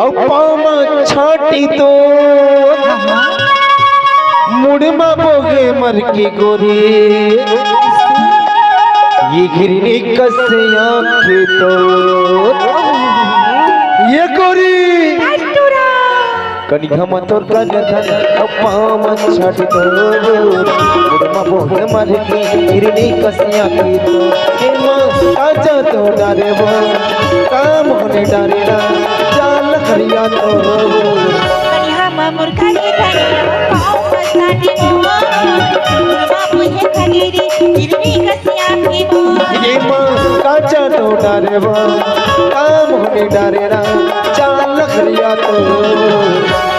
अपामा छाटी तो मुड़मा बोगे मर की गोरी ये गिरनी कसिया के तो ये गोरी कनिया मतोर कन धन अपामा छाटी तो मुड़मा बोगे मर की गिरनी कसिया के तो हेमा आजा तो डारे वो काम होने डारे ना चाल खरिया तो कनिया मामुर खाली खाली पाँव मसाटी वो मुड़मा बोगे खगीरी गिरनी कसिया की वो हेमा आजा तो डारे वो काम होने डारे ना चाल खरिया तो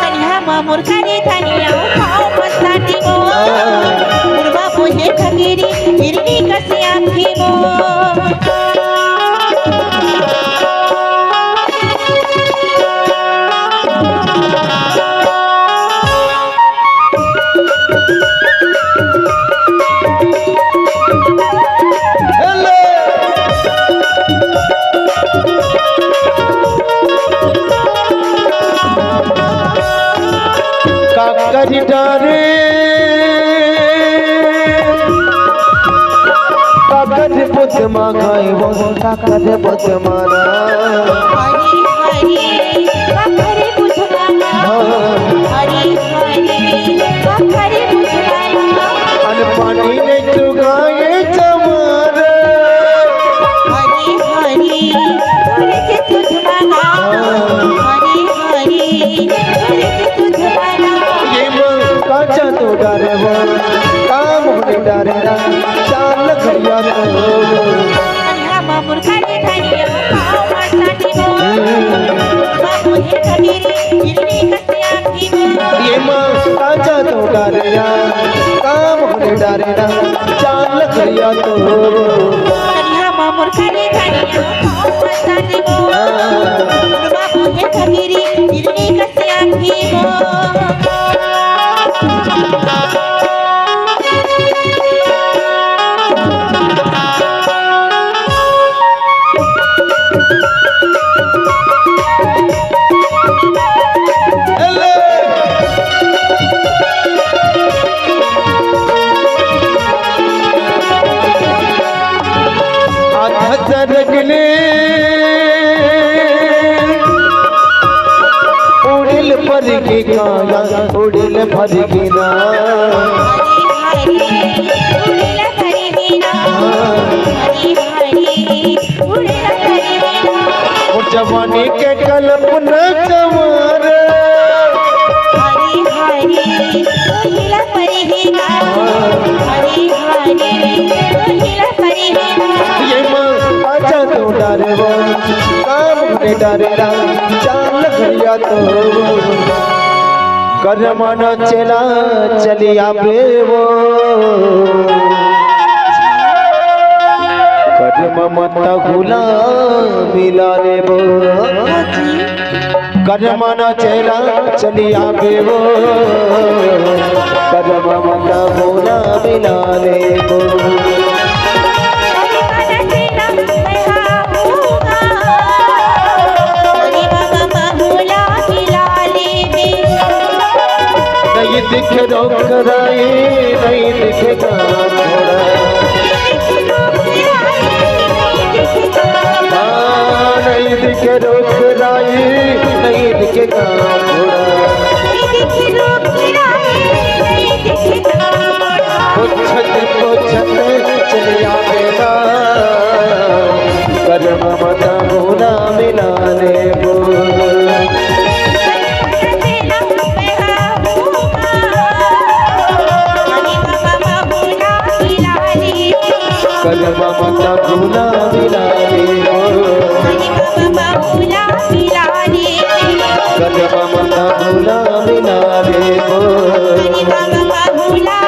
कनिया मामुर खाली खाली पाँव मसाटी वो मुड़मा बोगे खगीरी गिरनी कसिया की वो काकरी डारे काकरी बुद्ध मांगाए वो काकरी बुद्ध माना हरी हरी काकरी बुद्ध माना हरी हरी काकरी बुद्ध माना अन पानी ने चुगाए चमारा हरी हरी हरे से तुझ माना हरी हरी हरे से तुझ माना काचा तो डारे वो काम होने डारे ना चाल खरिया तो कन्या मामुर खाली खाली पाँव मसाटी वो बाबू है खगीरी गिरनी कसिया की वो ये माँ काचा तो डारे ना काम होने डारे ना चाल खरिया तो कन्या मामुर खाली खाली पाँव मसाटी वो बाबू है खगीरी गिरनी कसिया की वो रगले उड़िल भर के गाना उड़िल भर के ना हरी हरी उड़िला हरी वीणा हरी हरी उड़िला हरी वीणा और जवानी के कल्पना चमार हरी हरी उड़िला हरी वीणा हरी हरी उड़िला हरी वीणा ये माँ आजा तो डारे वो काम होने डारे ना चाल खरिया तो करमाना चला चलिया बे वो करम मत गुला मिला रे वो करमाना चला चलिया बे वो करम मत गुला मिला रे वो नहीं दिखे रोक कराए नहीं दिखेगा नहीं दिखे रोक कराए नहीं दिखेगा पोछत चले आवेगा कर्म मता गुना मिला ले वो कलमा मता भूला मिला रे कलमा भूला मिला रे कलमा मता भूला मिला रे कलमा भूला